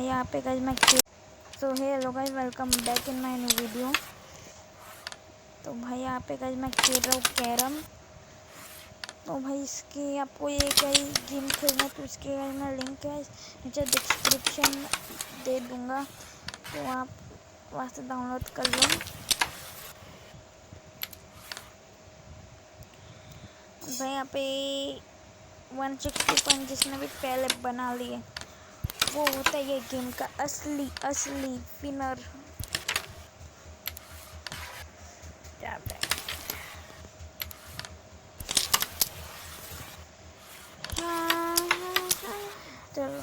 भाई यहाँ पे गाइस मैं so hello guys, welcome back in my new video. तो भाई यहाँ पे गाइस मैं खेल रहा हूँ कैरम। तो भाई इसकी आपको ये कई गेम खेलना है तो इसके गाइस मैं लिंक है नीचे डिस्क्रिप्शन दे दूँगा, तो आप वहाँ से डाउनलोड कर लो। भाई यहाँ पे 160 पॉइंट जिसने भी पहले बना लिए वो होता है ये गेम का असली विनर। चलो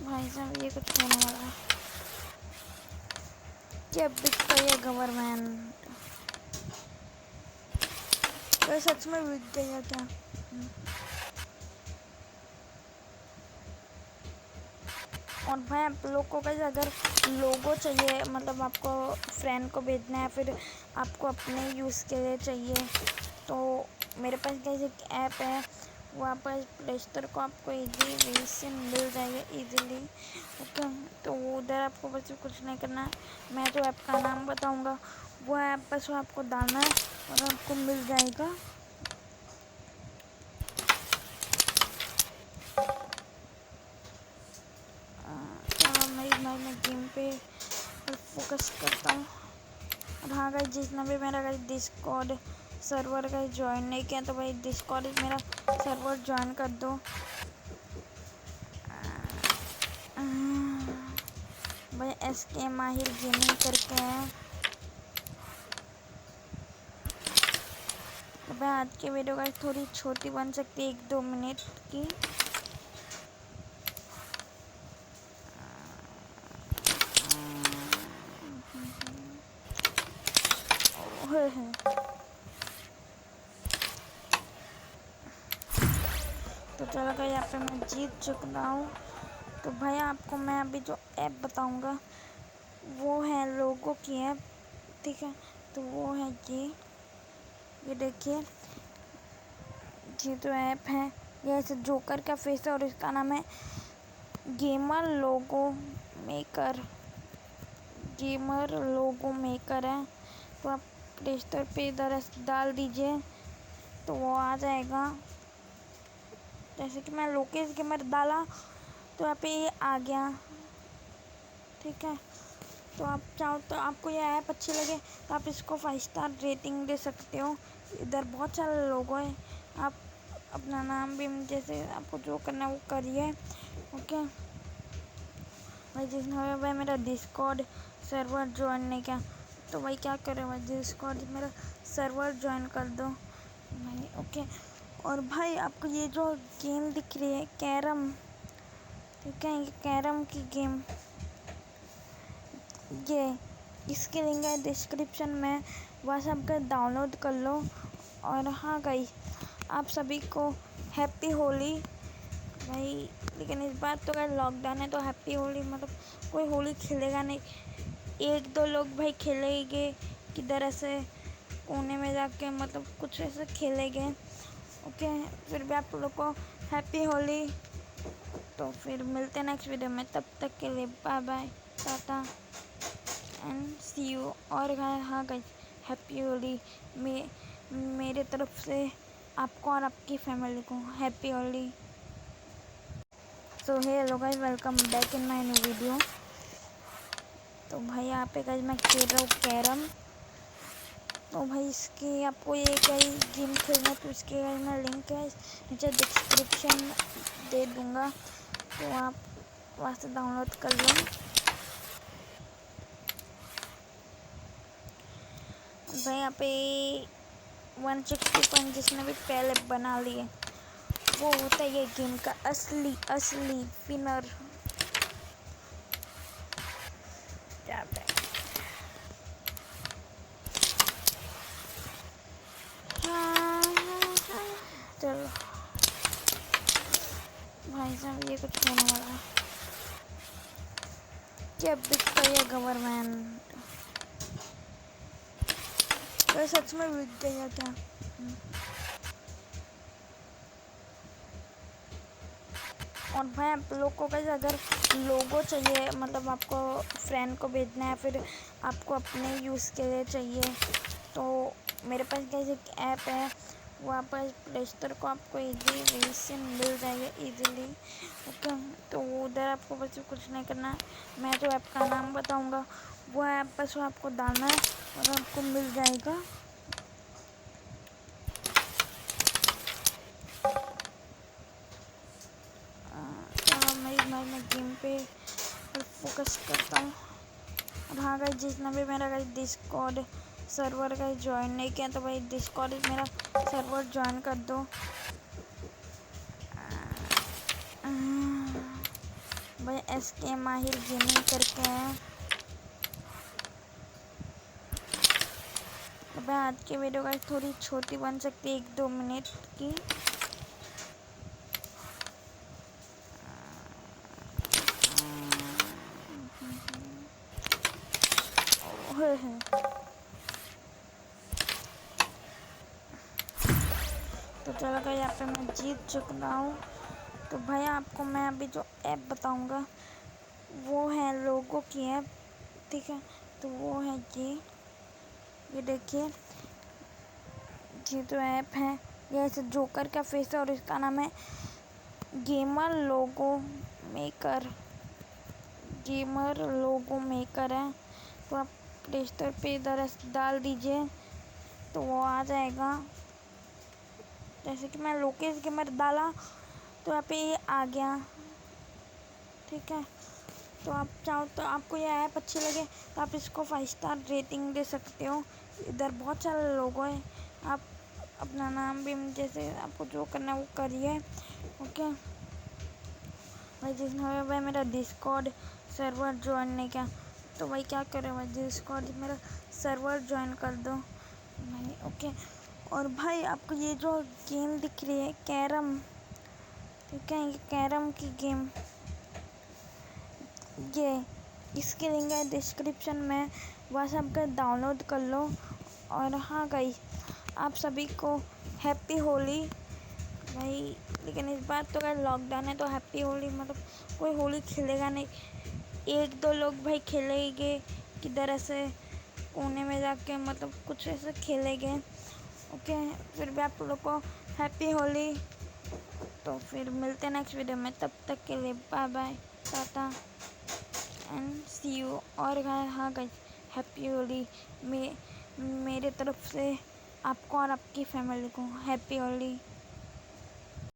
भाई साहब ये कुछ होने वाला है, क्या बिकता है गवर्नमेंट? तो सच में बिक गया क्या? और भाई आप लोग को कैसे अगर लोगो चाहिए, मतलब आपको फ्रेंड को भेजना है फिर आपको अपने यूज़ के लिए चाहिए, तो मेरे पास कैसे एक ऐप है, वहाँ पर प्ले स्टोर को आपको इजी वे से मिल जाएगा इजीली। ओके, तो उधर आपको बस कुछ नहीं करना है, मैं जो ऐप का नाम बताऊँगा वो ऐप बस आपको डालना है और आपको मिल जाएगा। मैं गेम पे फोकस करता हूँ। और हाँ गाइस, जितना भी मेरा गाइस डिस्कॉर्ड सर्वर का ज्वाइन नहीं किया तो भाई डिस्कॉर्ड मेरा सर्वर ज्वाइन कर दो। भाई SK माहिर गेमिंग करके हैं। तो भाई आज की वीडियो गाइस थोड़ी छोटी बन सकती है, 1-2 मिनट की। तो चलो भाई यहाँ पे मैं जीत चुका हूँ। तो भाई आपको मैं अभी जो ऐप बताऊँगा वो है लोगों की ऐप, ठीक है? तो वो है ये देखिए, ये जो ऐप है ये ऐसे जोकर का फेस है और इसका नाम है गेमर लोगो मेकर है। तो आप प्ले स्टोर पे इधर डाल दीजिए तो वो आ जाएगा। जैसे कि मैं लोकेश गेमर डाला तो यहाँ पे ये आ गया, ठीक है? तो आप चाहो तो आपको ये ऐप अच्छी लगे तो आप इसको 5 स्टार रेटिंग दे सकते हो। इधर बहुत सारे लोगों हैं, आप अपना नाम भी जैसे आपको जो करना है वो करिए। ओके भाई, जिसने भाई मेरा डिस्कॉर्ड सर्वर ज्वाइन नहीं किया तो भाई क्या करें भाई, डिस्कॉर्ड मेरा सर्वर ज्वाइन कर दो भाई। ओके, और भाई आपको ये जो गेम दिख रही है कैरम, ठीक है? ये कैरम की गेम, ये इसकी लिंक है डिस्क्रिप्शन में, वहाँ से आप डाउनलोड कर लो। और हाँ गाइस, आप सभी को हैप्पी होली भाई। लेकिन इस बार तो अगर लॉकडाउन है तो हैप्पी होली मतलब कोई होली खेलेगा नहीं, 1-2 लोग भाई खेलेंगे किधर ऐसे कोने में जाके, मतलब कुछ ऐसे खेलेंगे। ओके, फिर भी आप लोग को हैप्पी होली। तो फिर मिलते हैं नेक्स्ट वीडियो में, तब तक के लिए bye bye, tata and see you. और हाँ गाइस, हैप्पी होली मेरे तरफ से आपको और आपकी फैमिली को happy Holi. So hello guys, welcome back in my new video. तो भाई यहाँ पे गाइस मैं खेल रहा हूँ कैरम। तो भाई इसकी आपको ये कई गेम खेलना है तो इसके गाइस मैं लिंक है नीचे डिस्क्रिप्शन दे दूँगा, तो आप वहाँ से डाउनलोड कर लो। भाई यहाँ पे 160 पॉइंट जिसने भी पहले बना लिए वो होता है ये गेम का असली विनर। चलो भाई साहब ये कुछ होने वाला है, क्या बिकता है गवर्नमेंट? तो सच में बिक गया क्या? और भाई आप लोग को कैसे अगर लोगो चाहिए, मतलब आपको फ्रेंड को भेजना है, फिर आपको अपने यूज़ के लिए चाहिए, तो मेरे पास कैसे एक ऐप है, वो आप प्ले स्टोर को आपको ईजी से मिल जाएगा ईजीली। ओके, तो उधर आपको बस कुछ नहीं करना है, मैं जो ऐप का नाम बताऊंगा वो ऐप बस वो आपको डालना है और आपको मिल जाएगा। मैं गेम पे फोकस करता हूँ। और हाँ गाइस, जिसने भी मेरा गाइस डिस्कॉर्ड सर्वर का ज्वाइन नहीं किया तो भाई डिस्कॉर्ड मेरा सर्वर ज्वाइन कर दो। भाई SK माहिर गेमिंग करके हैं। तो भाई आज की वीडियो गाइस थोड़ी छोटी बन सकती है, 1-2 मिनट की। तो चलो भाई यहाँ पे मैं जीत चुका हूँ। तो भाई आपको मैं अभी जो ऐप बताऊँगा वो है लोगो की ऐप, ठीक है। तो वो है ये देखिए, ये जो ऐप है ये ऐसे जोकर का फेस है और इसका नाम है गेमर लोगो मेकर। गेमर लोगो मेकर है। तो आप प्ले स्टोर पे इधर डाल दीजिए तो वो आ जाएगा। जैसे कि मैं लोकेश गेमर डाला तो यहाँ पे ये आ गया, ठीक है। तो आप चाहो तो आपको ये ऐप अच्छी लगे तो आप इसको 5 स्टार रेटिंग दे सकते हो। इधर बहुत सारे लोगो हैं, आप अपना नाम भी जैसे आपको जो करना है वो करिए। ओके भाई, जिसने भाई मेरा डिस्कॉर्ड सर्वर ज्वाइन नहीं किया तो भाई क्या करें भाई, डिस्कॉर्ड मेरा सर्वर ज्वाइन कर दो भाई। ओके, और भाई आपको ये जो गेम दिख रही है कैरम, ठीक है, ये कैरम की गेम, ये इसकी लिंक है डिस्क्रिप्शन में, वहाँ से आप डाउनलोड कर लो। और हाँ गाइस, आप सभी को हैप्पी होली भाई। लेकिन इस बार तो अगर लॉकडाउन है तो हैप्पी होली मतलब कोई होली खेलेगा नहीं, 1-2 लोग भाई खेलेंगे किधर ऐसे कोने में जाके, मतलब कुछ ऐसे खेलेंगे। ओके, फिर भी आप लोग को हैप्पी होली। तो फिर मिलते हैं नेक्स्ट वीडियो में, तब तक के लिए bye bye, tata and see you. और हाँ गाइस, हैप्पी होली मेरे तरफ से आपको और आपकी फैमिली को हैप्पी होली।